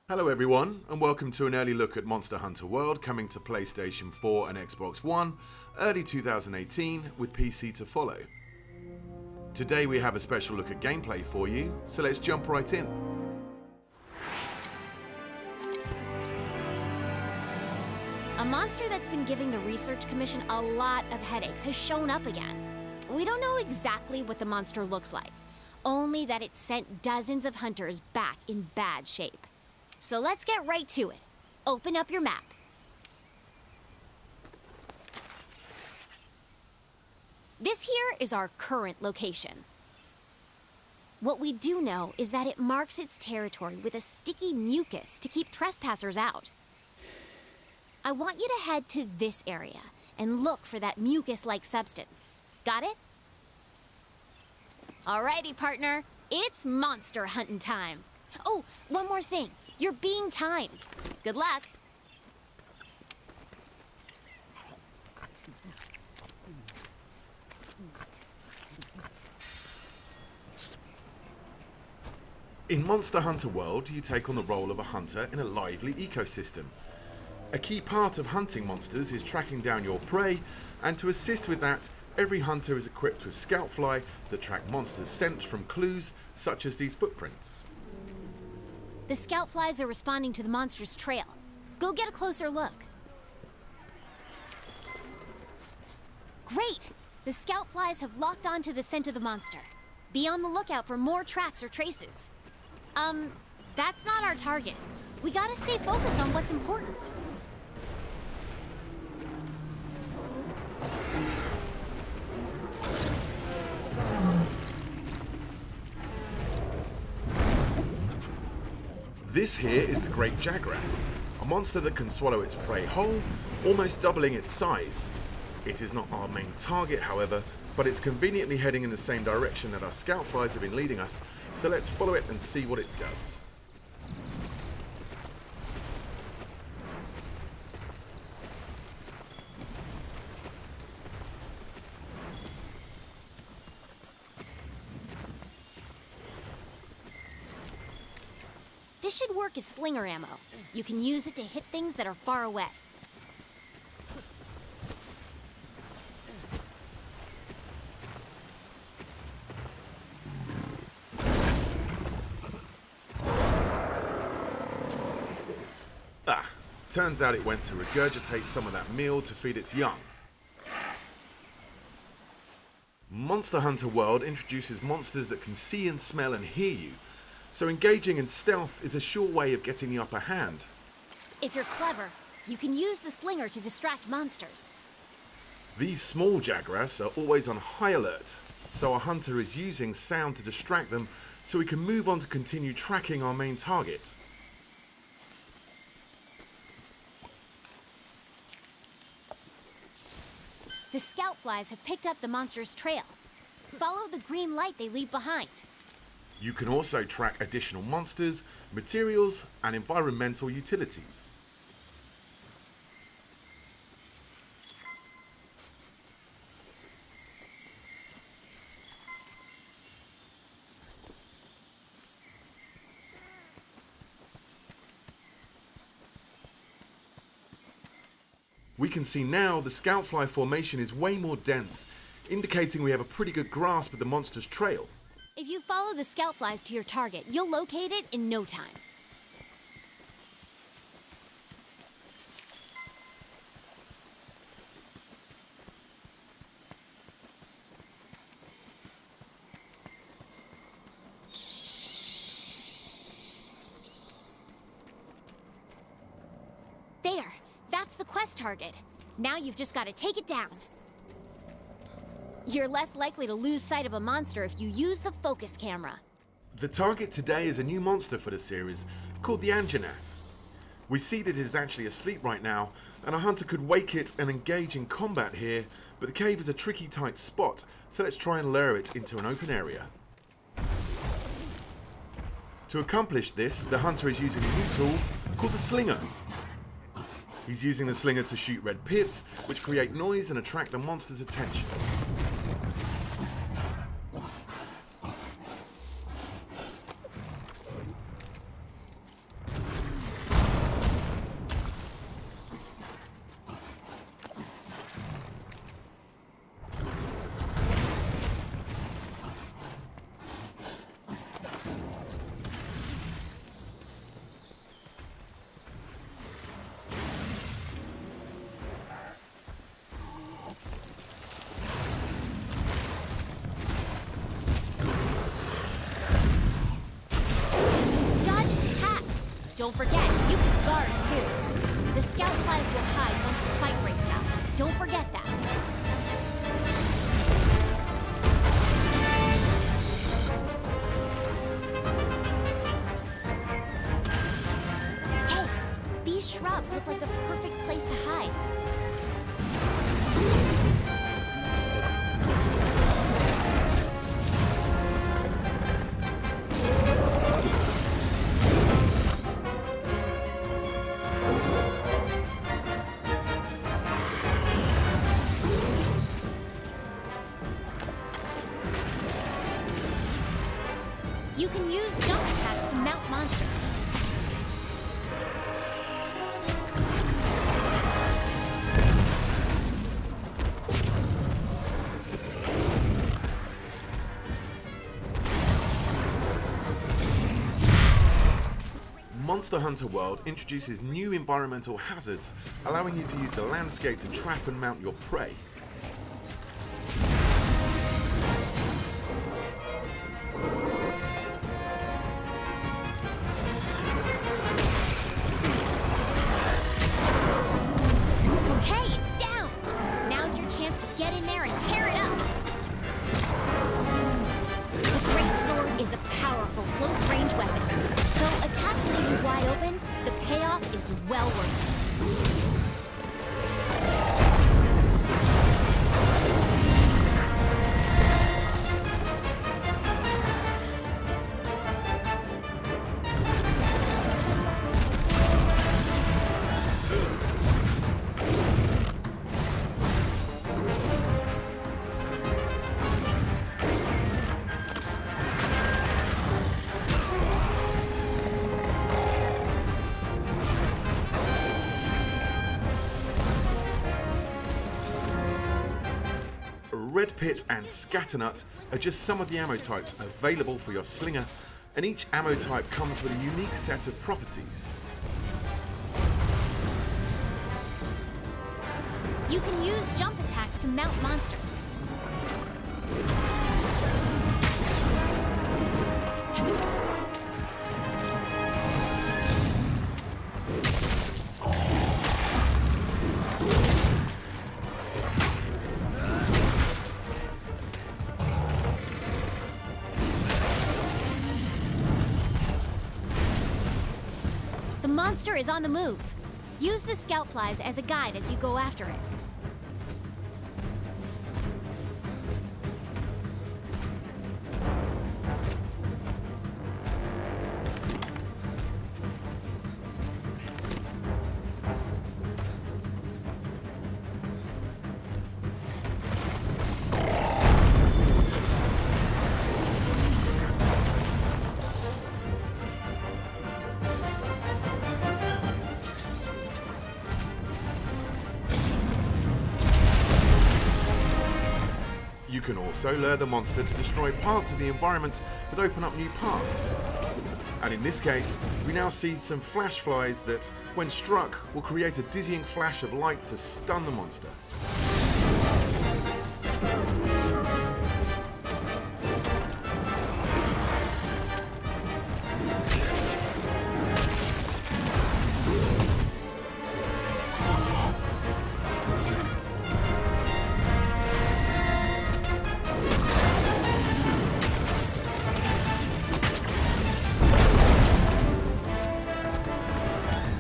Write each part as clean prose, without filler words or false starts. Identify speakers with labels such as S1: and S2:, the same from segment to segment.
S1: Hello everyone, and welcome to an early look at Monster Hunter World, coming to PlayStation 4 and Xbox One, early 2018, with PC to follow. Today we have a special look at gameplay for you, so let's jump right in.
S2: A monster that's been giving the Research Commission a lot of headaches has shown up again. We don't know exactly what the monster looks like, only that it sent dozens of hunters back in bad shape. So let's get right to it. Open up your map. This here is our current location. What we do know is that it marks its territory with a sticky mucus to keep trespassers out. I want you to head to this area and look for that mucus-like substance. Got it? Alrighty, partner. It's monster hunting time. Oh, one more thing. You're being timed. Good luck.
S1: In Monster Hunter World, you take on the role of a hunter in a lively ecosystem. A key part of hunting monsters is tracking down your prey, and to assist with that, every hunter is equipped with scoutfly that track monsters' scent from clues such as these footprints.
S2: The scout flies are responding to the monster's trail. Go get a closer look. Great! The scout flies have locked onto the scent of the monster. Be on the lookout for more tracks or traces. That's not our target. We gotta stay focused on what's important.
S1: This here is the Great Jagras, a monster that can swallow its prey whole, almost doubling its size. It is not our main target, however, but it's conveniently heading in the same direction that our scout flies have been leading us, so let's follow it and see what it does.
S2: This should work as slinger ammo. You can use it to hit things that are far away.
S1: Turns out it went to regurgitate some of that meal to feed its young. Monster Hunter World introduces monsters that can see and smell and hear you, so engaging in stealth is a sure way of getting the upper hand.
S2: If you're clever, you can use the slinger to distract monsters.
S1: These small Jagras are always on high alert, so our hunter is using sound to distract them so we can move on to continue tracking our main target.
S2: The scout flies have picked up the monster's trail. Follow the green light they leave behind.
S1: You can also track additional monsters, materials, and environmental utilities. We can see now the scoutfly formation is way more dense, indicating we have a pretty good grasp of the monster's trail.
S2: If you follow the scout flies to your target, you'll locate it in no time. There! That's the quest target. Now you've just got to take it down. You're less likely to lose sight of a monster if you use the focus camera.
S1: The target today is a new monster for the series, called the Anjanath. We see that it is actually asleep right now, and a hunter could wake it and engage in combat here, but the cave is a tricky tight spot, so let's try and lure it into an open area. To accomplish this, the hunter is using a new tool called the slinger. He's using the slinger to shoot red pits, which create noise and attract the monster's attention.
S2: Don't forget, you can guard too. The scout flies will hide once the fight breaks out. Don't forget that. Hey, these shrubs look like the perfect place to hide. You can use jump attacks to mount monsters.
S1: Monster Hunter World introduces new environmental hazards, allowing you to use the landscape to trap and mount your prey.
S2: Okay, it's down! Now's your chance to get in there and tear it up! The Great Sword is a powerful, close-range weapon. Though attacks leave you wide open, the payoff is well worth it.
S1: Red Pit and Scatternut are just some of the ammo types available for your slinger, and each ammo type comes with a unique set of properties.
S2: You can use jump attacks to mount monsters. The monster is on the move. Use the scout flies as a guide as you go after it.
S1: You can also lure the monster to destroy parts of the environment that open up new paths. And in this case, we now see some flash flies that, when struck, will create a dizzying flash of light to stun the monster.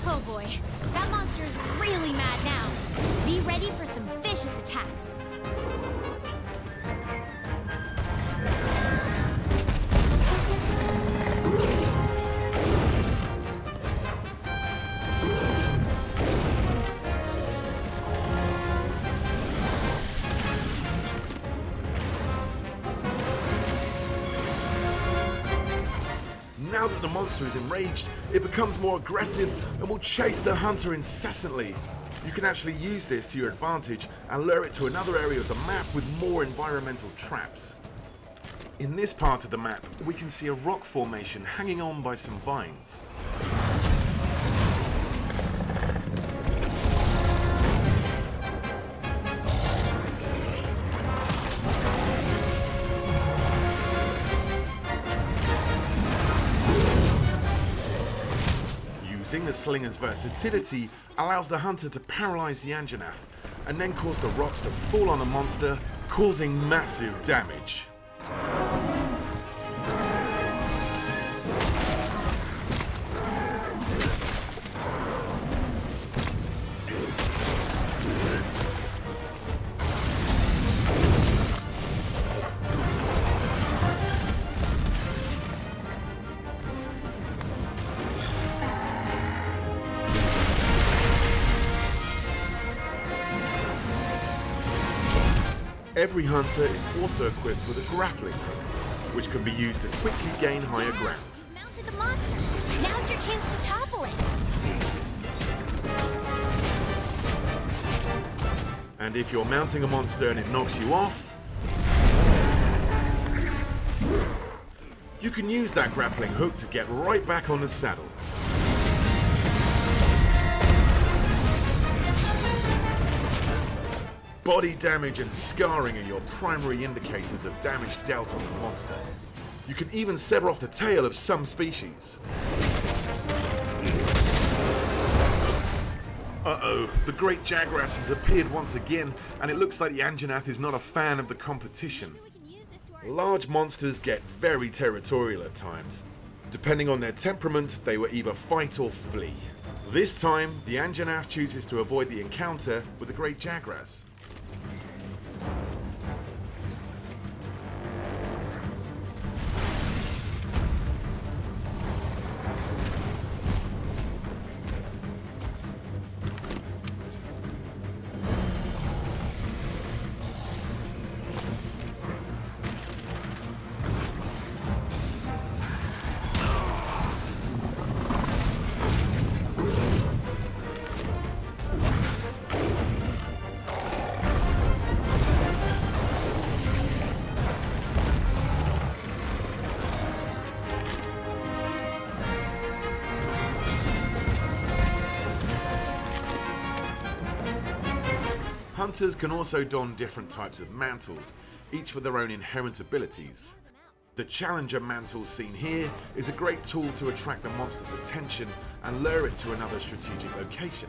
S2: Oh boy, that monster's really mad now. Be ready for some vicious attacks.
S1: Now that the monster is enraged, it becomes more aggressive and will chase the hunter incessantly. You can actually use this to your advantage and lure it to another area of the map with more environmental traps. In this part of the map, we can see a rock formation hanging on by some vines. Using the slinger's versatility allows the hunter to paralyze the Anjanath and then cause the rocks to fall on the monster, causing massive damage. Every hunter is also equipped with a grappling hook, which can be used to quickly gain higher ground.
S2: You've mounted the monster. Now's your chance to topple it.
S1: And if you're mounting a monster and it knocks you off, you can use that grappling hook to get right back on the saddle. Body damage and scarring are your primary indicators of damage dealt on the monster. You can even sever off the tail of some species. Uh-oh, the great Jagrass has appeared once again, and it looks like the Anjanath is not a fan of the competition. Large monsters get very territorial at times. Depending on their temperament, they will either fight or flee. This time, the Anjanath chooses to avoid the encounter with the great Jagrass. Hunters can also don different types of mantles, each with their own inherent abilities. The Challenger mantle seen here is a great tool to attract the monster's attention and lure it to another strategic location.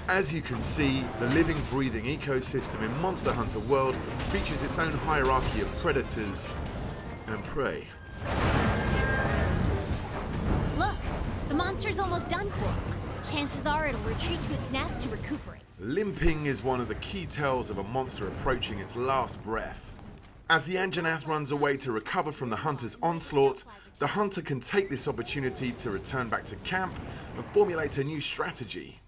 S1: As you can see, the living, breathing ecosystem in Monster Hunter World features its own hierarchy of predators and prey.
S2: Look, the monster's almost done for. Chances are it'll retreat to its nest to recuperate.
S1: Limping is one of the key tells of a monster approaching its last breath. As the Anjanath runs away to recover from the hunter's onslaught, the hunter can take this opportunity to return back to camp and formulate a new strategy.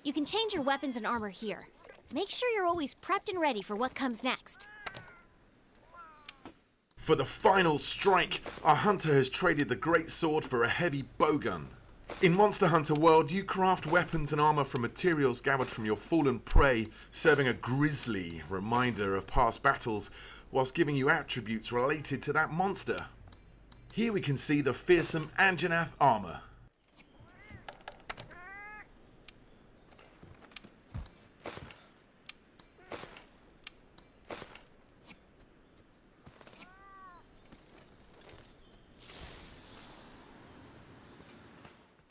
S2: You can change your weapons and armor here. Make sure you're always prepped and ready for what comes next.
S1: For the final strike, our hunter has traded the great sword for a heavy bowgun. In Monster Hunter World, you craft weapons and armor from materials gathered from your fallen prey, serving a grisly reminder of past battles, whilst giving you attributes related to that monster. Here we can see the fearsome Anjanath armor.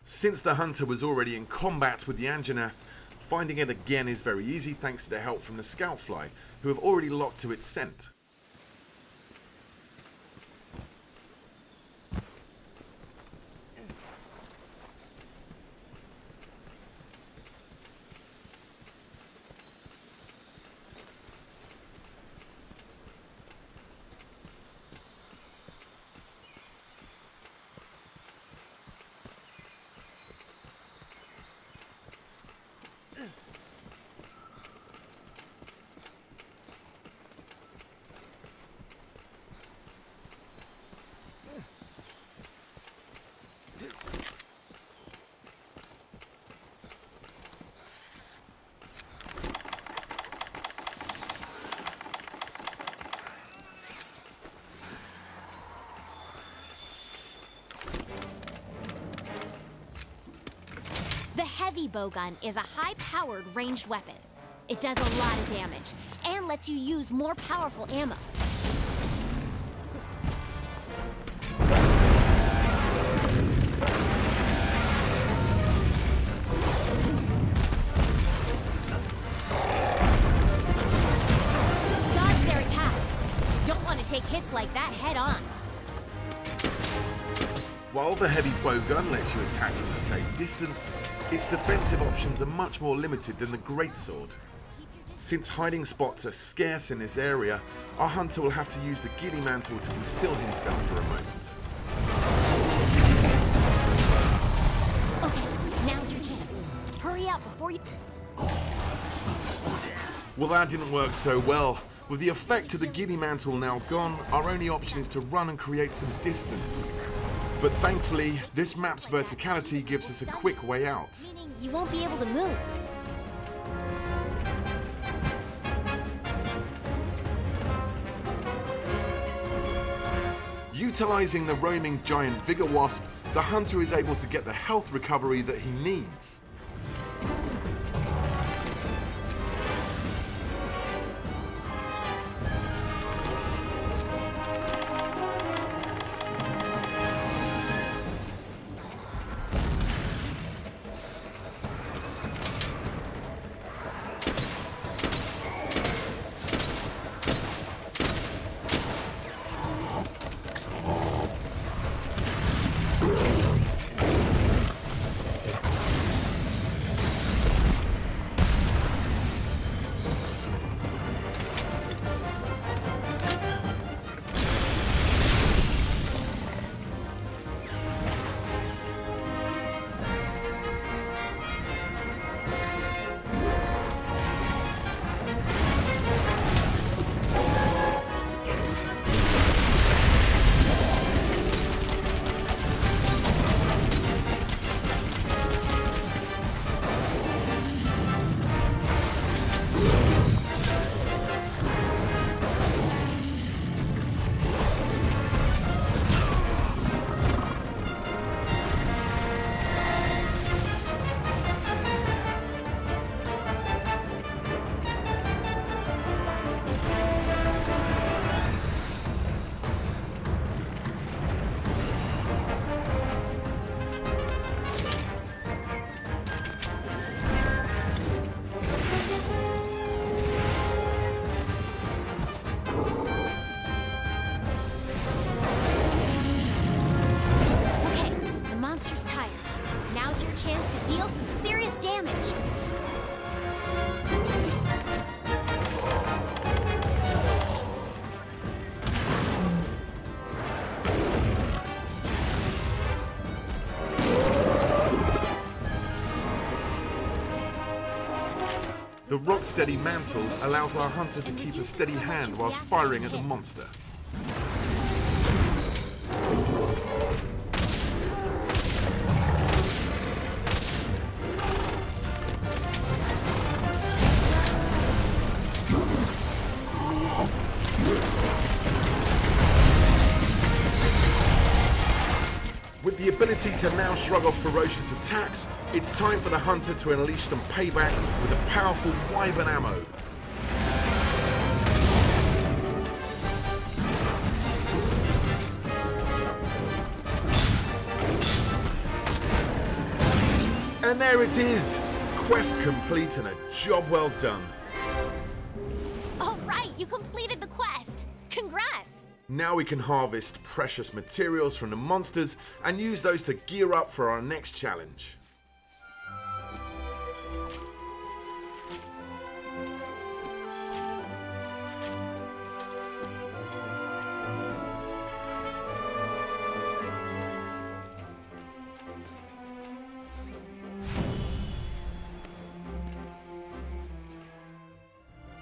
S1: Since the hunter was already in combat with the Anjanath, finding it again is very easy thanks to the help from the Scoutfly, who have already locked to its scent.
S2: The heavy bowgun is a high-powered ranged weapon. It does a lot of damage and lets you use more powerful ammo. Dodge their attacks. Don't want to take hits like that head on.
S1: While the heavy bowgun lets you attack from a safe distance, its defensive options are much more limited than the greatsword. Since hiding spots are scarce in this area, our hunter will have to use the ghillie mantle to conceal himself for a moment.
S2: Okay, now's your chance. Hurry up before you...
S1: Well, that didn't work so well. With the effect of the ghillie mantle now gone, our only option is to run and create some distance. But thankfully, this map's verticality gives us a quick way out.
S2: Meaning you won't be able to move.
S1: Utilizing the roaming giant Vigor Wasp, the hunter is able to get the health recovery that he needs. The rock-steady mantle allows our hunter to keep a steady hand whilst firing at the monster. With the ability to now shrug off ferocious attacks, it's time for the hunter to unleash some payback with a powerful wyvern ammo. And there it is! Quest complete and a job well done.
S2: All right, you completed the quest. Congrats!
S1: Now we can harvest precious materials from the monsters and use those to gear up for our next challenge.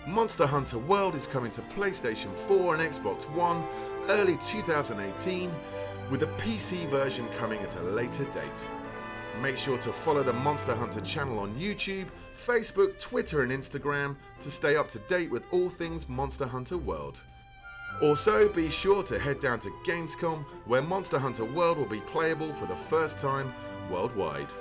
S1: Monster Hunter World is coming to PlayStation 4 and Xbox One early 2018, with a PC version coming at a later date. Make sure to follow the Monster Hunter channel on YouTube, Facebook, Twitter and Instagram to stay up to date with all things Monster Hunter World. Also, be sure to head down to Gamescom, where Monster Hunter World will be playable for the first time worldwide.